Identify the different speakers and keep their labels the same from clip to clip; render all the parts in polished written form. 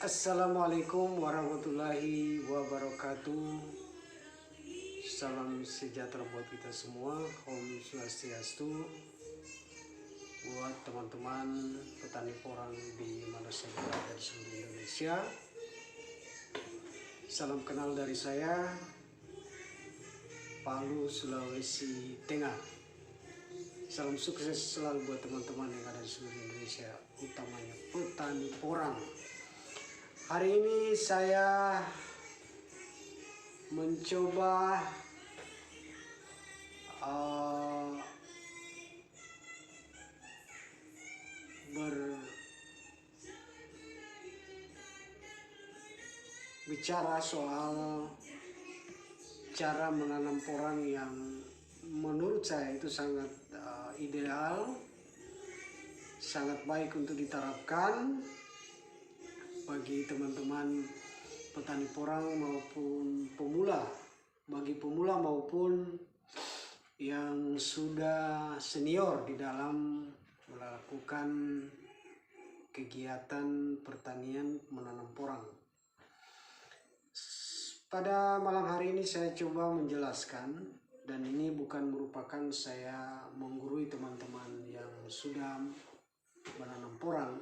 Speaker 1: Assalamualaikum warahmatullahi wabarakatuh. Salam sejahtera buat kita semua. Om Swastiastu. Buat teman-teman petani porang di mana saja berada di seluruh Indonesia. Salam kenal dari saya, Palu, Sulawesi Tengah. Salam sukses selalu buat teman-teman yang ada di seluruh Indonesia, utamanya petani porang. Hari ini saya mencoba berbicara soal cara menanam porang yang menurut saya itu sangat ideal, sangat baik untuk diterapkan bagi teman-teman petani porang maupun pemula, bagi pemula maupun yang sudah senior di dalam melakukan kegiatan pertanian menanam porang. Pada malam hari ini saya coba menjelaskan, dan ini bukan merupakan saya menggurui teman-teman yang sudah menanam porang.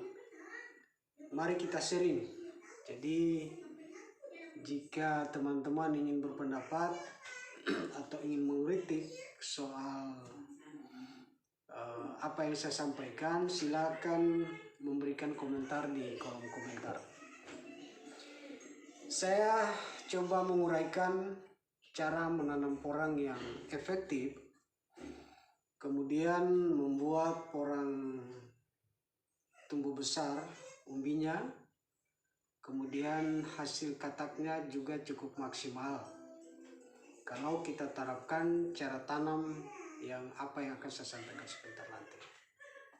Speaker 1: Mari kita sharing. Jadi jika teman-teman ingin berpendapat atau ingin mengkritik soal apa yang saya sampaikan, silakan memberikan komentar di kolom komentar. Saya coba menguraikan cara menanam porang yang efektif, kemudian membuat porang tumbuh besar umbinya, kemudian hasil kataknya juga cukup maksimal kalau kita terapkan cara tanam yang apa yang akan saya sampaikan sebentar nanti.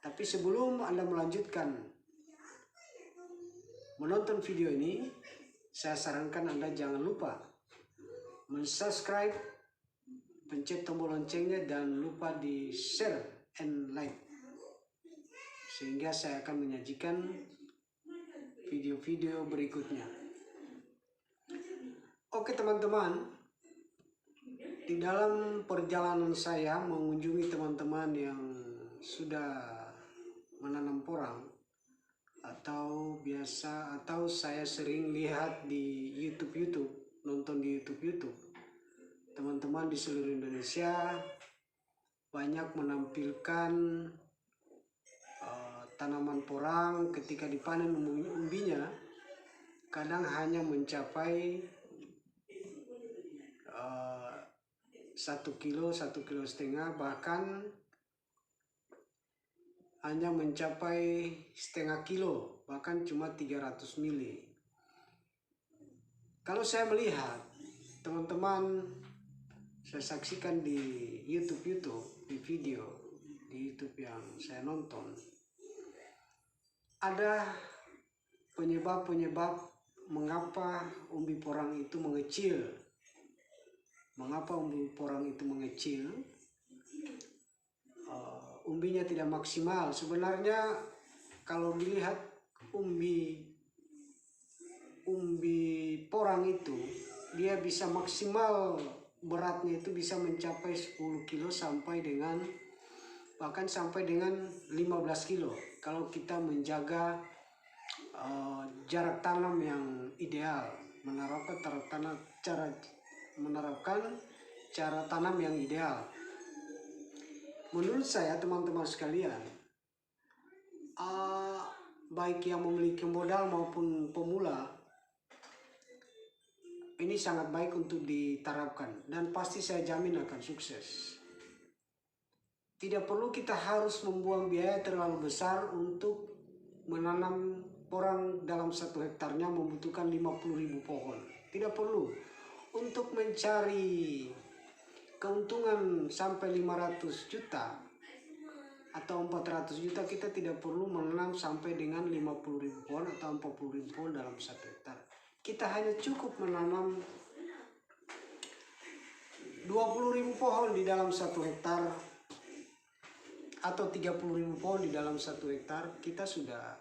Speaker 1: Tapi sebelum Anda melanjutkan menonton video ini, saya sarankan Anda jangan lupa subscribe, pencet tombol loncengnya, dan lupa di share and like, sehingga saya akan menyajikan video-video berikutnya. Oke teman-teman, di dalam perjalanan saya mengunjungi teman-teman yang sudah menanam porang, atau saya sering lihat di YouTube, nonton di YouTube, teman-teman di seluruh Indonesia banyak menampilkan tanaman porang ketika dipanen umbinya kadang hanya mencapai 1 kilo, 1,5 kilo, bahkan hanya mencapai setengah kilo, bahkan cuma 300 mili. Kalau saya melihat teman-teman, saya saksikan di YouTube, di video di YouTube yang saya nonton, ada penyebab mengapa umbi porang itu mengecil. Mengapa umbi porang itu mengecil? Umbinya tidak maksimal. Sebenarnya kalau dilihat umbi porang itu, dia bisa maksimal beratnya itu bisa mencapai 10 kilo sampai dengan 15 kilo kalau kita menjaga jarak tanam yang ideal, menerapkan cara tanam yang ideal. Menurut saya teman-teman sekalian, baik yang memiliki modal maupun pemula, ini sangat baik untuk diterapkan dan pasti saya jamin akan sukses. Tidak perlu kita harus membuang biaya terlalu besar untuk menanam porang. Dalam 1 hektarnya membutuhkan 50.000 pohon. Tidak perlu. Untuk mencari keuntungan sampai 500 juta atau 400 juta, kita tidak perlu menanam sampai dengan 50.000 pohon atau 40.000 pohon dalam 1 hektar. Kita hanya cukup menanam 20.000 pohon di dalam 1 hektar atau 30.000 pohon di dalam 1 hektar. Kita sudah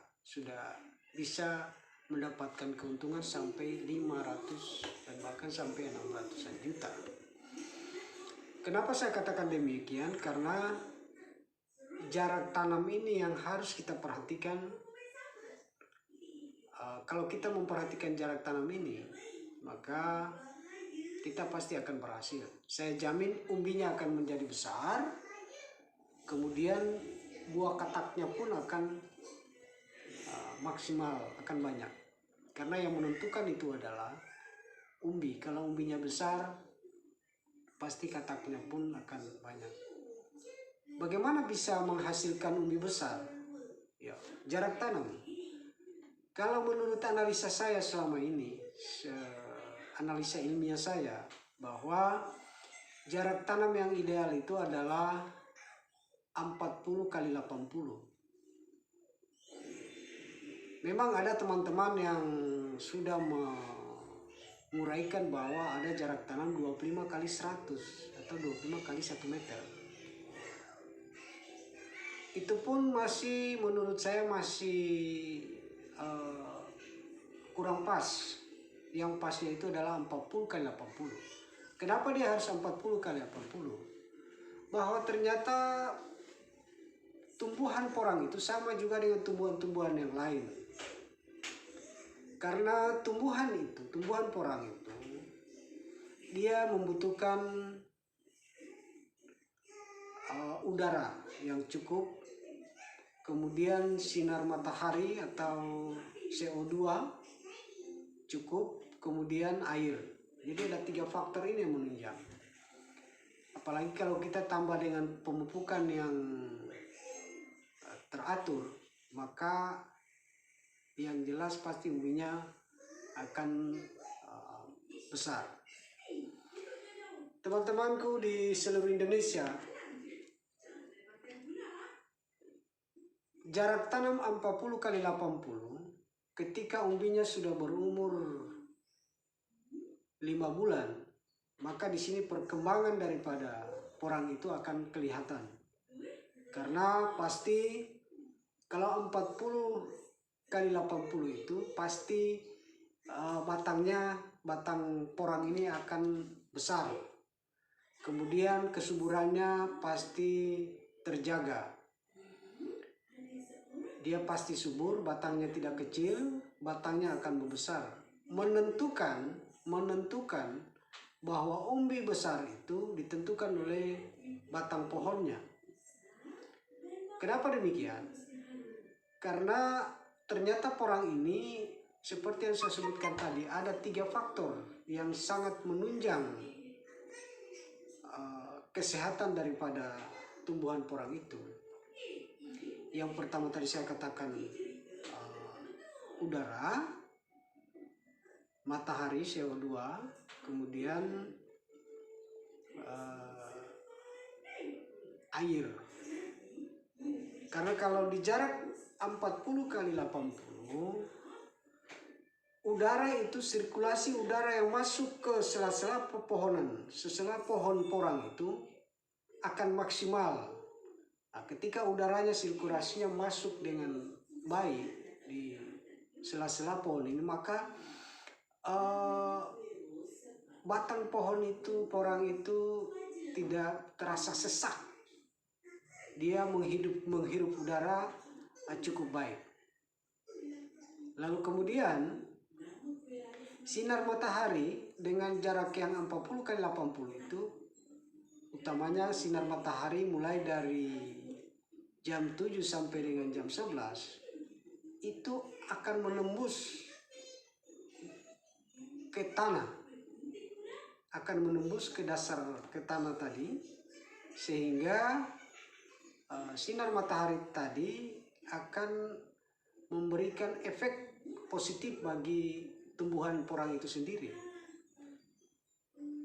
Speaker 1: bisa mendapatkan keuntungan sampai 500 dan bahkan sampai 600 juta. Kenapa saya katakan demikian? Karena jarak tanam ini yang harus kita perhatikan. Kalau kita memperhatikan jarak tanam ini, maka kita pasti akan berhasil. Saya jamin umbinya akan menjadi besar, kemudian buah kataknya pun akan maksimal, akan banyak. Karena yang menentukan itu adalah umbi. Kalau umbinya besar, pasti kataknya pun akan banyak. Bagaimana bisa menghasilkan umbi besar? Ya, jarak tanam. Kalau menurut analisa saya selama ini, analisa ilmiah saya, bahwa jarak tanam yang ideal itu adalah 40 kali 80. Memang ada teman-teman yang sudah menguraikan bahwa ada jarak tanam 25 kali 100 atau 25 kali 1 meter. Itu pun masih, menurut saya masih kurang pas. Yang pasnya itu adalah 40 kali 80. Kenapa dia harus 40 kali 80? Bahwa ternyata tumbuhan porang itu sama juga dengan tumbuhan-tumbuhan yang lain. Karena tumbuhan porang itu, dia membutuhkan udara yang cukup, kemudian sinar matahari atau CO2 cukup, kemudian air. Jadi ada 3 faktor ini yang menunjang. Apalagi kalau kita tambah dengan pemupukan yang teratur, maka yang jelas pasti umbinya akan besar. Teman-temanku di seluruh Indonesia, jarak tanam 40 kali 80 ketika umbinya sudah berumur 5 bulan, maka di sini perkembangan daripada porang itu akan kelihatan. Karena pasti kalau 40 kali 80 itu pasti batang porang ini akan besar. Kemudian kesuburannya pasti terjaga. Dia pasti subur, batangnya tidak kecil, batangnya akan membesar. Menentukan bahwa umbi besar itu ditentukan oleh batang pohonnya. Kenapa demikian? Karena ternyata porang ini, seperti yang saya sebutkan tadi, ada 3 faktor yang sangat menunjang kesehatan daripada tumbuhan porang itu. Yang pertama tadi saya katakan udara, matahari CO2, kemudian air. Karena kalau di jarak 40 kali 80, udara itu, sirkulasi udara yang masuk ke sela-sela pepohonan, sela pohon porang itu akan maksimal. Nah, ketika udaranya, sirkulasinya masuk dengan baik di sela-sela pohon ini, maka batang pohon itu, porang itu tidak terasa sesak. Dia menghirup udara cukup baik. Lalu kemudian sinar matahari dengan jarak yang 40 kali 80 itu, utamanya sinar matahari mulai dari jam 7 sampai dengan jam 11, itu akan menembus ke tanah, akan menembus ke dasar, ke tanah tadi, sehingga sinar matahari tadi akan memberikan efek positif bagi tumbuhan porang itu sendiri.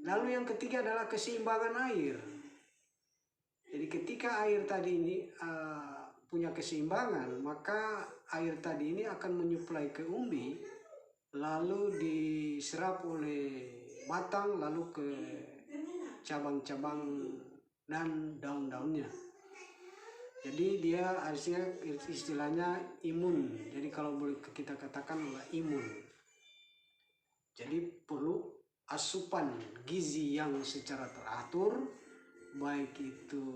Speaker 1: Lalu yang ketiga adalah keseimbangan air. Jadi ketika air tadi ini punya keseimbangan, maka air tadi ini akan menyuplai ke umbi, lalu diserap oleh batang, lalu ke cabang-cabang dan daun-daunnya. Jadi dia harusnya istilahnya imun. Jadi kalau boleh kita katakan adalah imun. Jadi perlu asupan gizi yang secara teratur, baik itu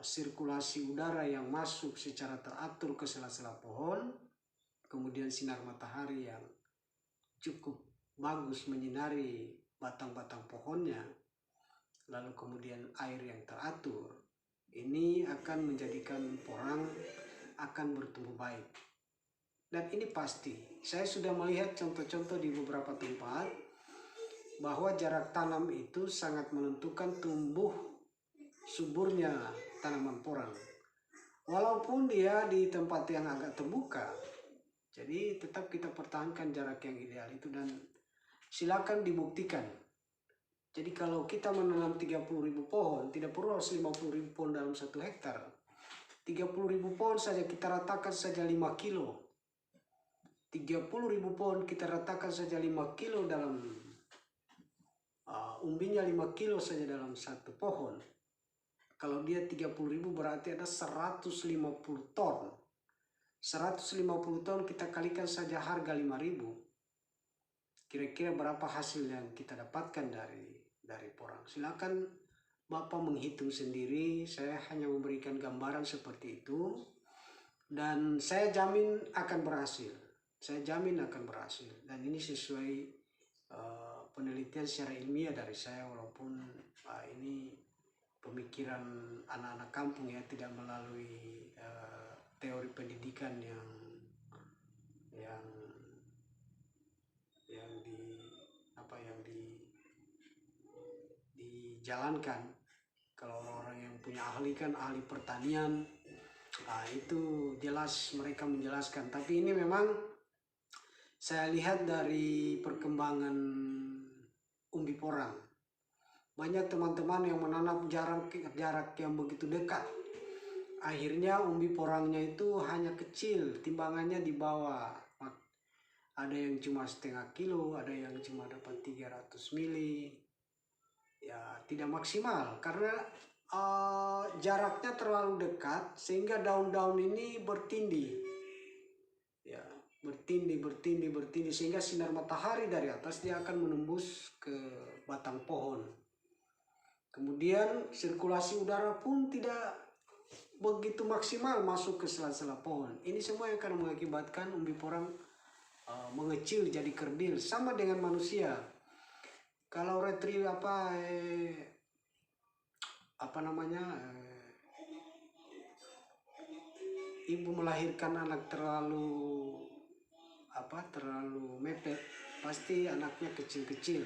Speaker 1: sirkulasi udara yang masuk secara teratur ke sela-sela pohon, kemudian sinar matahari yang cukup bagus menyinari batang-batang pohonnya, lalu kemudian air yang teratur. Ini akan menjadikan porang akan bertumbuh baik. Dan ini pasti, saya sudah melihat contoh-contoh di beberapa tempat bahwa jarak tanam itu sangat menentukan tumbuh suburnya tanaman porang. Walaupun dia di tempat yang agak terbuka, jadi tetap kita pertahankan jarak yang ideal itu dan silakan dibuktikan. Jadi kalau kita menanam 30.000 pohon, tidak perlu harus 50.000 pohon dalam 1 hektar. 30.000 pohon saja kita ratakan saja 5 kilo. 30.000 pohon kita ratakan saja 5 kilo dalam umbinya 5 kilo saja dalam 1 pohon. Kalau dia 30.000 berarti ada 150 ton. 150 ton kita kalikan saja harga 5.000. Kira-kira berapa hasil yang kita dapatkan dari porang? Silakan Bapak menghitung sendiri. Saya hanya memberikan gambaran seperti itu. Dan saya jamin akan berhasil. Saya jamin akan berhasil. Dan ini sesuai penelitian secara ilmiah dari saya, walaupun ini pemikiran anak-anak kampung ya, tidak melalui teori pendidikan yang dijalankan. Kalau orang yang punya ahli kan ahli pertanian, itu jelas mereka menjelaskan. Tapi ini memang saya lihat dari perkembangan umbi porang, banyak teman-teman yang menanam jarak yang begitu dekat. Akhirnya umbi porangnya itu hanya kecil, timbangannya di bawah. Ada yang cuma setengah kilo, ada yang cuma dapat 300 mili. Ya tidak maksimal karena jaraknya terlalu dekat sehingga daun-daun ini bertindih. Ya, bertindih sehingga sinar matahari dari atas dia akan menembus ke batang pohon. Kemudian sirkulasi udara pun tidak begitu maksimal masuk ke sela-sela pohon. Ini semua yang akan mengakibatkan umbi porang mengecil jadi kerdil, sama dengan manusia. Kalau ibu melahirkan anak terlalu mepet, pasti anaknya kecil-kecil.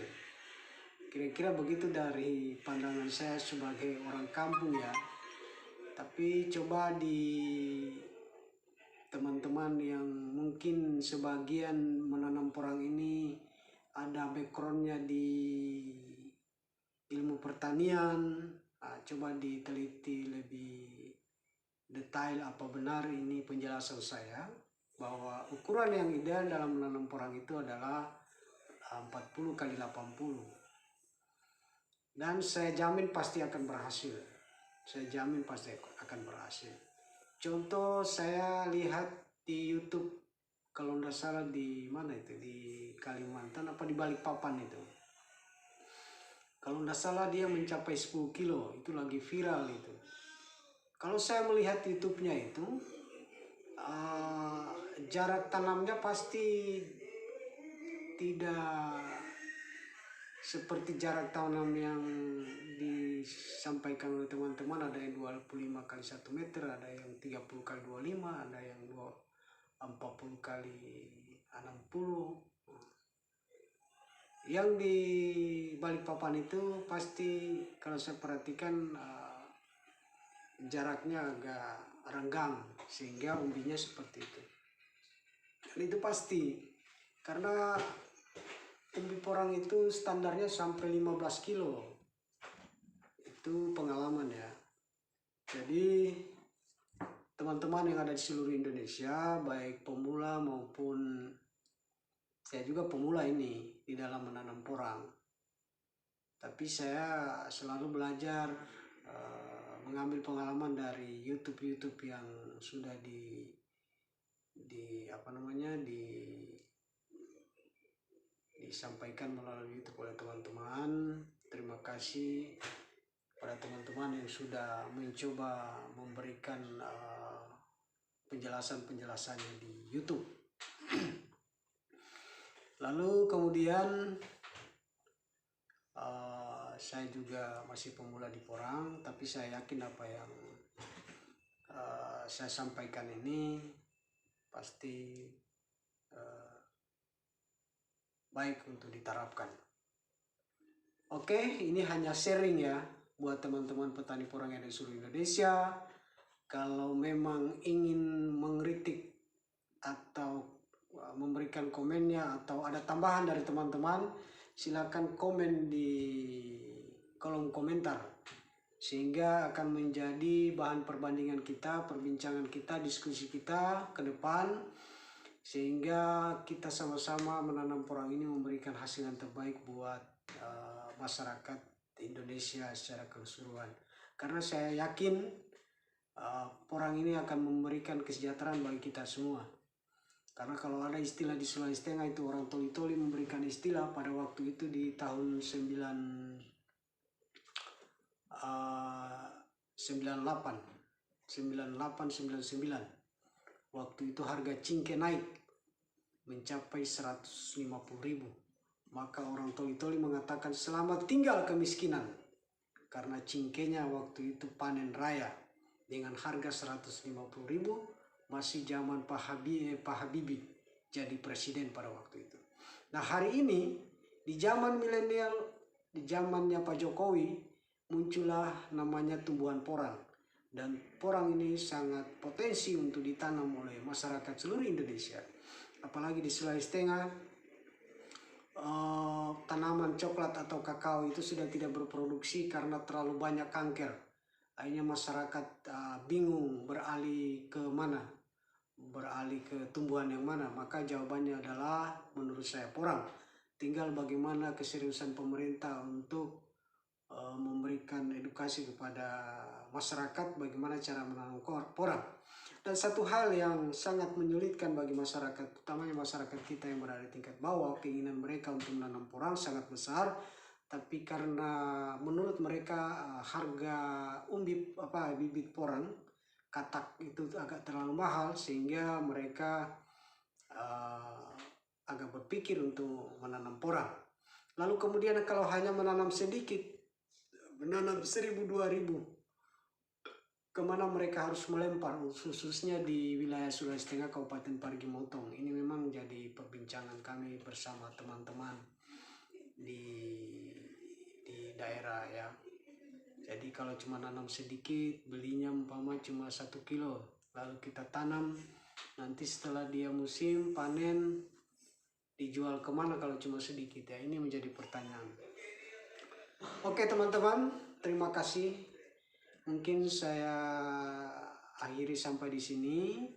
Speaker 1: Kira-kira begitu dari pandangan saya sebagai orang kampung ya. Tapi coba di teman-teman yang mungkin sebagian menanam porang ini ada backgroundnya di ilmu pertanian, coba diteliti lebih detail apa benar ini penjelasan saya, bahwa ukuran yang ideal dalam menanam porang itu adalah 40 kali 80. Dan saya jamin pasti akan berhasil. Saya jamin pasti akan berhasil. Contoh saya lihat di YouTube, kalau tidak salah di mana itu, di Kalimantan apa di Balikpapan itu. Kalau tidak salah dia mencapai 10 kilo, itu lagi viral itu. Kalau saya melihat YouTube-nya itu, jarak tanamnya pasti tidak seperti jarak tanam yang disampaikan oleh teman-teman. Ada yang 25 kali 1 meter, ada yang 30 kali 25, ada yang 40 kali 60. Yang di Balikpapan itu pasti kalau saya perhatikan jaraknya agak renggang sehingga umbinya seperti itu. Dan itu pasti karena umbi porang itu standarnya sampai 15 kilo. Itu pengalaman ya. Jadi teman-teman yang ada di seluruh Indonesia, baik pemula maupun saya juga pemula ini di dalam menanam porang. Tapi saya selalu belajar mengambil pengalaman dari YouTube yang sudah disampaikan melalui YouTube oleh teman-teman. Terima kasih pada teman-teman yang sudah mencoba memberikan penjelasan-penjelasannya di YouTube. Lalu kemudian saya juga masih pemula di Porang, tapi saya yakin apa yang saya sampaikan ini pasti baik untuk diterapkan. Oke, ini hanya sharing ya buat teman-teman petani porang yang ada di seluruh Indonesia. Kalau memang ingin mengkritik atau memberikan komennya atau ada tambahan dari teman-teman, silakan komen di kolom komentar, sehingga akan menjadi bahan perbandingan kita, perbincangan kita, diskusi kita ke depan, sehingga kita sama-sama menanam porang ini memberikan hasil yang terbaik buat masyarakat Indonesia secara keseluruhan. Karena saya yakin porang ini akan memberikan kesejahteraan bagi kita semua. Karena kalau ada istilah di Sulawesi Tengah itu, orang toli-toli memberikan istilah pada waktu itu di tahun 98-99. Waktu itu harga cingke naik mencapai 150.000. Maka orang toli-toli mengatakan selamat tinggal kemiskinan. Karena cingkenya waktu itu panen raya dengan harga 150.000, masih zaman Pak Habibie jadi presiden pada waktu itu. Nah, hari ini di zaman milenial, di zamannya Pak Jokowi, muncullah namanya tumbuhan porang. Dan porang ini sangat potensi untuk ditanam oleh masyarakat seluruh Indonesia. Apalagi di Sulawesi Tengah, tanaman coklat atau kakao itu sudah tidak berproduksi karena terlalu banyak kanker. Akhirnya masyarakat bingung beralih ke mana, beralih ke tumbuhan yang mana. Maka jawabannya adalah menurut saya porang. Tinggal bagaimana keseriusan pemerintah untuk memberikan edukasi kepada masyarakat bagaimana cara menanam porang. Dan satu hal yang sangat menyulitkan bagi masyarakat, utamanya masyarakat kita yang berada di tingkat bawah, keinginan mereka untuk menanam porang sangat besar, tapi karena menurut mereka harga bibit porang katak itu agak terlalu mahal, sehingga mereka agak berpikir untuk menanam porang. Lalu kemudian kalau hanya menanam sedikit, menanam 1.000-2.000, kemana mereka harus melempar, khususnya di wilayah Sulawesi Tengah, Kabupaten Parigi Motong. Ini memang jadi perbincangan kami bersama teman-teman di daerah ya. Jadi kalau cuma nanam sedikit, belinya umpama cuma 1 kilo, lalu kita tanam, nanti setelah dia musim panen, dijual kemana kalau cuma sedikit ya? Ini menjadi pertanyaan. Oke teman-teman, terima kasih. Mungkin saya akhiri sampai di sini.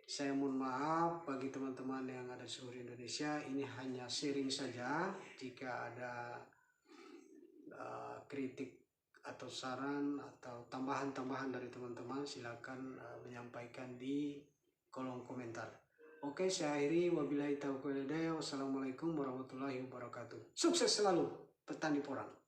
Speaker 1: Saya mohon maaf bagi teman-teman yang ada di seluruh Indonesia. Ini hanya sharing saja. Jika ada kritik atau saran atau tambahan-tambahan dari teman-teman, silakan menyampaikan di kolom komentar. Oke, saya akhiri. Wabillahi taufiq wal hidayah. Wassalamualaikum warahmatullahi wabarakatuh. Sukses selalu petani porang.